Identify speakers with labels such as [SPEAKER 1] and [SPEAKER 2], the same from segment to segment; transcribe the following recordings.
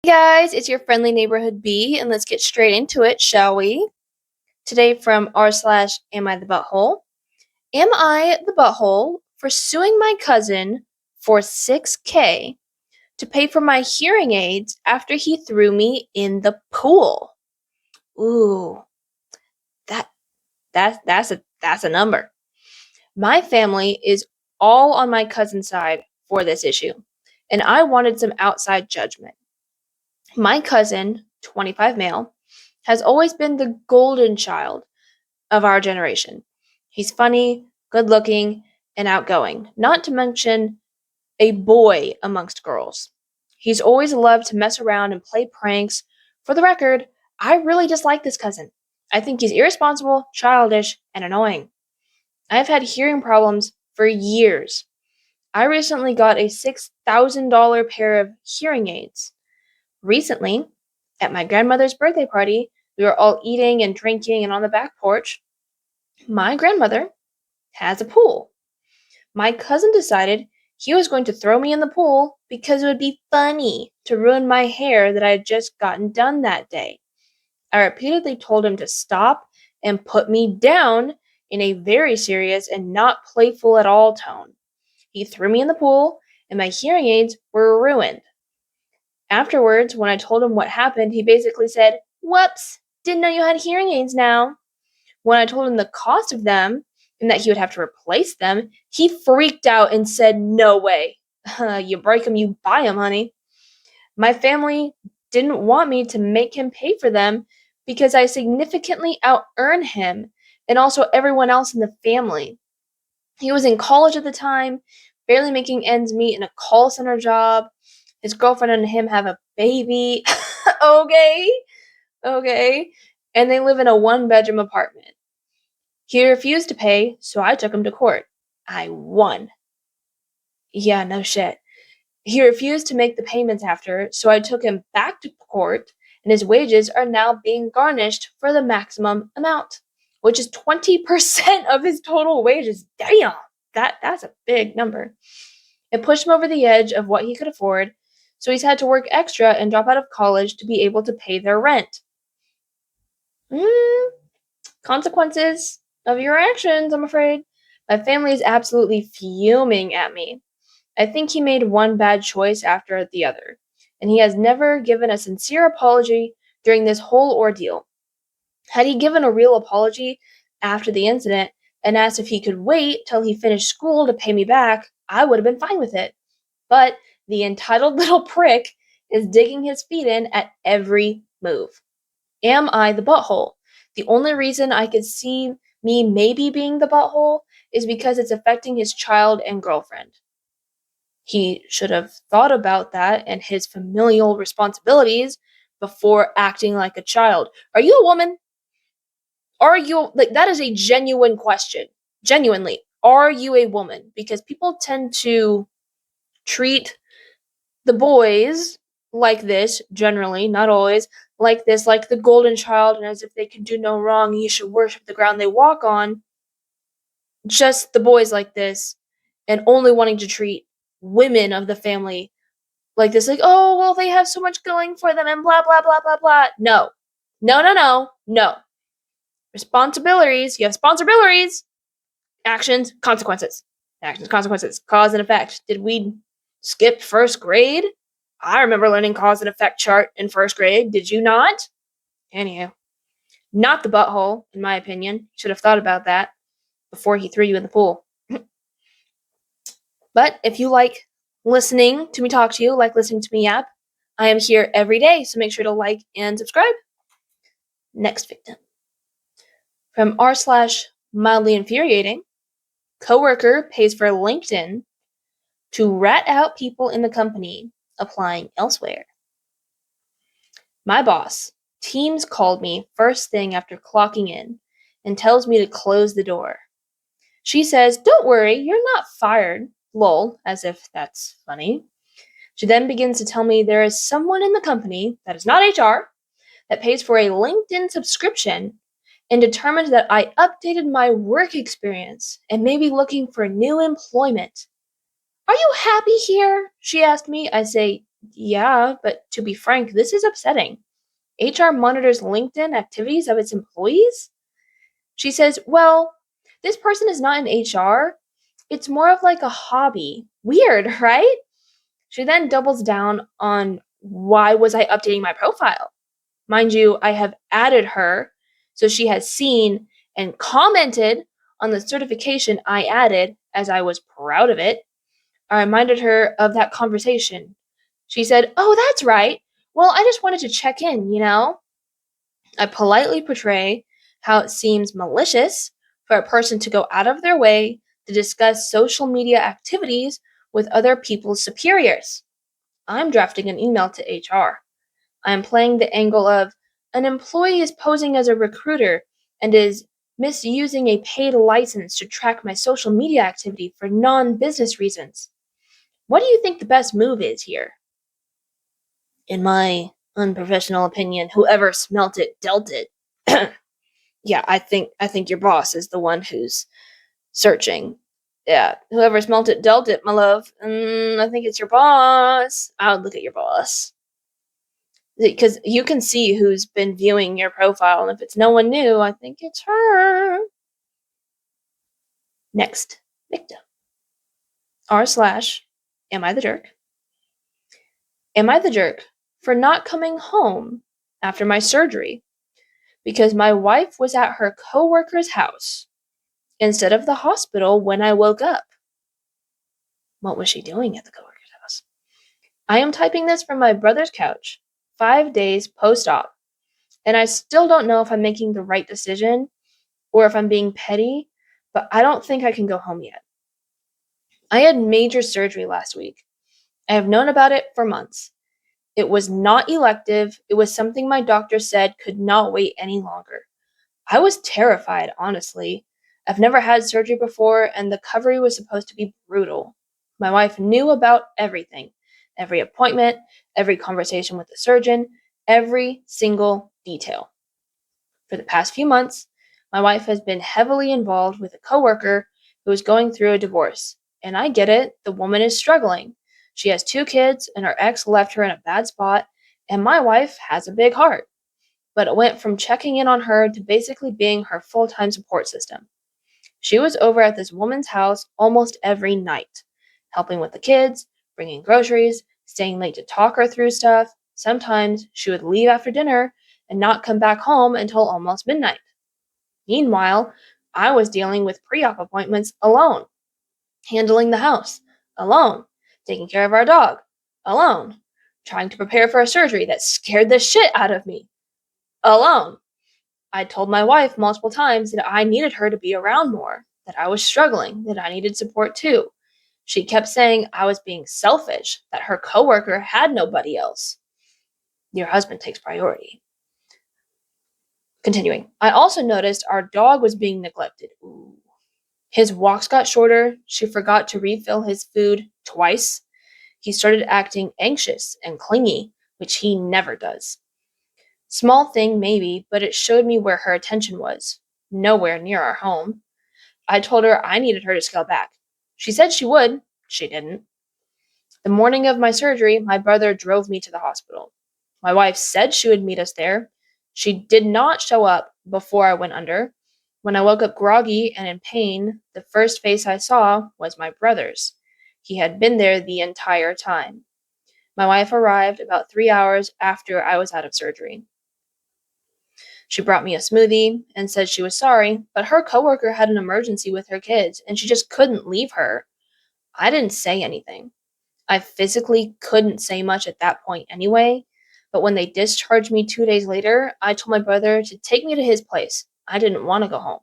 [SPEAKER 1] Guys, it's your friendly neighborhood bee, and let's get straight into it, shall we? Today from r/ am I the butthole? Am I the butthole for suing my cousin for $6K to pay for my hearing aids after he threw me in the pool? Ooh, that that's a number. My family is all on my cousin's side for this issue, and I wanted some outside judgment. My cousin, 25 male, has always been the golden child of our generation. He's funny, good looking, and outgoing, not to mention a boy amongst girls. He's always loved to mess around and play pranks. For the record, I really dislike this cousin. I think he's irresponsible, childish, and annoying. I've had hearing problems for years. I recently got a $6,000 pair of hearing aids. Recently, at my grandmother's birthday party, we were all eating and drinking and on the back porch. My grandmother has a pool. My cousin decided he was going to throw me in the pool because it would be funny to ruin my hair that I had just gotten done that day. I repeatedly told him to stop and put me down in a very serious and not playful at all tone. He threw me in the pool, and my hearing aids were ruined. Afterwards, when I told him what happened, he basically said, "Whoops, didn't know you had hearing aids now." When I told him the cost of them and that he would have to replace them, he freaked out and said, "No way. You break them, you buy them, honey." My family didn't want me to make him pay for them because I significantly out-earn him and also everyone else in the family. He was in college at the time, barely making ends meet in a call center job. His girlfriend and him have a baby. Okay. Okay. And they live in a one-bedroom apartment. He refused to pay, so I took him to court. I won. Yeah, no shit. He refused to make the payments after, so I took him back to court, and his wages are now being garnished for the maximum amount, which is 20% of his total wages. Damn, that's a big number. It pushed him over the edge of what he could afford, so he's had to work extra and drop out of college to be able to pay their rent. Consequences of your actions, I'm afraid. My family is absolutely fuming at me. I think he made one bad choice after the other, and he has never given a sincere apology during this whole ordeal. Had he given a real apology after the incident and asked if he could wait till he finished school to pay me back, I would have been fine with it. But the entitled little prick is digging his feet in at every move. Am I the butthole? The only reason I could see me maybe being the butthole is because it's affecting his child and girlfriend. He should have thought about that and his familial responsibilities before acting like a child. Are you a woman? Are you, like, that is a genuine question. Genuinely, are you a woman? Because people tend to treat the boys like this, generally, not always, like this, like the golden child, and as if they can do no wrong, you should worship the ground they walk on. Just the boys like this, and only wanting to treat women of the family like this, like, oh, well, they have so much going for them, and blah, blah, blah, blah, blah. No. No, no, no, no. Responsibilities, you have responsibilities. Actions, consequences. Actions, consequences. Cause and effect. Did we skip first grade? I remember learning cause and effect chart in first grade. Did you not? Anyhow, not the butthole, in my opinion. Should have thought about that before he threw you in the pool. But if you like listening to me talk to you, like listening to me yap, I am here every day, so make sure to like and subscribe. Next victim. From r/mildly infuriating, coworker pays for LinkedIn to rat out people in the company applying elsewhere. My boss, Teams, called me first thing after clocking in and tells me to close the door. She says, "Don't worry, you're not fired." Lol, as if that's funny. She then begins to tell me there is someone in the company that is not HR that pays for a LinkedIn subscription and determined that I updated my work experience and may be looking for new employment. "Are you happy here?" she asked me. I say, Yeah, but to be frank, this is upsetting. HR monitors LinkedIn activities of its employees? She says, well, this person is not in HR. It's more of like a hobby. Weird, right? She then doubles down on why was I updating my profile? Mind you, I have added her, so she has seen and commented on the certification I added as I was proud of it. I reminded her of that conversation. She said, oh, that's right. Well, I just wanted to check in. I politely portray how it seems malicious for a person to go out of their way to discuss social media activities with other people's superiors. I'm drafting an email to HR. I am playing the angle of an employee is posing as a recruiter and is misusing a paid license to track my social media activity for non business reasons. What do you think the best move is here? In my unprofessional opinion, whoever smelt it dealt it. Yeah, I think your boss is the one who's searching. Yeah, whoever smelt it dealt it, my love. I think it's your boss. I would look at your boss because you can see who's been viewing your profile, and if it's no one new, I think it's her. Next, victim. R slash. Am I the jerk? Am I the jerk for not coming home after my surgery because my wife was at her coworker's house instead of the hospital when I woke up? What was she doing at the coworker's house? I am typing this from my brother's couch, 5 days post-op, and I still don't know if I'm making the right decision or if I'm being petty, but I don't think I can go home yet. I had major surgery last week. I have known about it for months. It was not elective. It was something my doctor said could not wait any longer. I was terrified, honestly. I've never had surgery before, and the recovery was supposed to be brutal. My wife knew about everything, every appointment, every conversation with the surgeon, every single detail. For the past few months, my wife has been heavily involved with a coworker who is going through a divorce. And I get it, the woman is struggling. She has 2 kids, and her ex left her in a bad spot, and my wife has a big heart. But it went from checking in on her to basically being her full time support system. She was over at this woman's house almost every night, helping with the kids, bringing groceries, staying late to talk her through stuff. Sometimes she would leave after dinner and not come back home until almost midnight. Meanwhile, I was dealing with pre op appointments alone, handling the house alone, taking care of our dog alone, trying to prepare for a surgery that scared the shit out of me alone. I told my wife multiple times that I needed her to be around more, that I was struggling, that I needed support too. She kept saying I was being selfish, that her coworker had nobody else. Your husband takes priority. Continuing, I also noticed our dog was being neglected. Ooh. His walks got shorter. She forgot to refill his food twice. He started acting anxious and clingy, which he never does. Small thing, maybe, but it showed me where her attention was. Nowhere near our home. I told her I needed her to scale back. She said she would. She didn't. The morning of my surgery, my brother drove me to the hospital. My wife said she would meet us there. She did not show up before I went under. When I woke up groggy and in pain, the first face I saw was my brother's. He had been there the entire time. My wife arrived about 3 hours after I was out of surgery. She brought me a smoothie and said she was sorry, but her coworker had an emergency with her kids and she just couldn't leave her. I didn't say anything. I physically couldn't say much at that point anyway, but when they discharged me 2 days later, I told my brother to take me to his place. I didn't want to go home.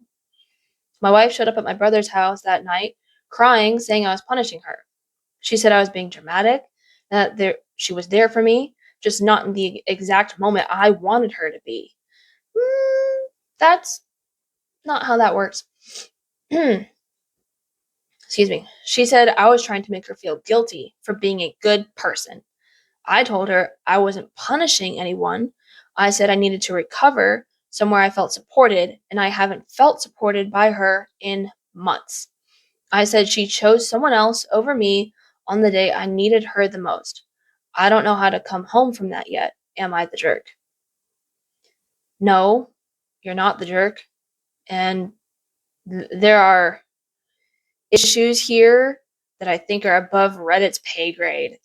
[SPEAKER 1] My wife showed up at my brother's house that night, crying, saying I was punishing her. She said I was being dramatic, that she was there for me, just not in the exact moment I wanted her to be. That's not how that works. Excuse me. She said I was trying to make her feel guilty for being a good person. I told her I wasn't punishing anyone. I said I needed to recover somewhere I felt supported, and I haven't felt supported by her in months. I said she chose someone else over me on the day I needed her the most. I don't know how to come home from that yet. Am I the jerk? No, you're not the jerk. And there are issues here that I think are above Reddit's pay grade.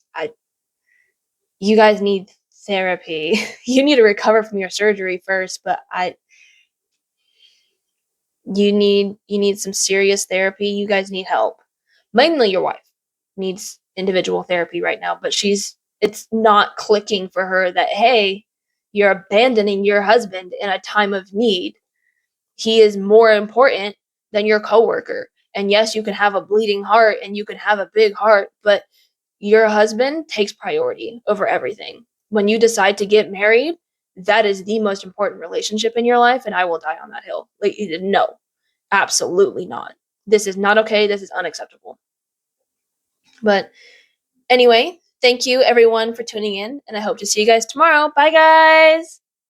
[SPEAKER 1] You guys need therapy. You need to recover from your surgery first, but you need some serious therapy. You guys need help. Mainly your wife needs individual therapy right now, but it's not clicking for her that, hey, you're abandoning your husband in a time of need. He is more important than your coworker. And yes, you can have a bleeding heart and you can have a big heart, but your husband takes priority over everything. When you decide to get married, that is the most important relationship in your life, and I will die on that hill. Like, no, absolutely not. This is not okay. This is unacceptable. But anyway, thank you everyone for tuning in, and I hope to see you guys tomorrow. Bye, guys.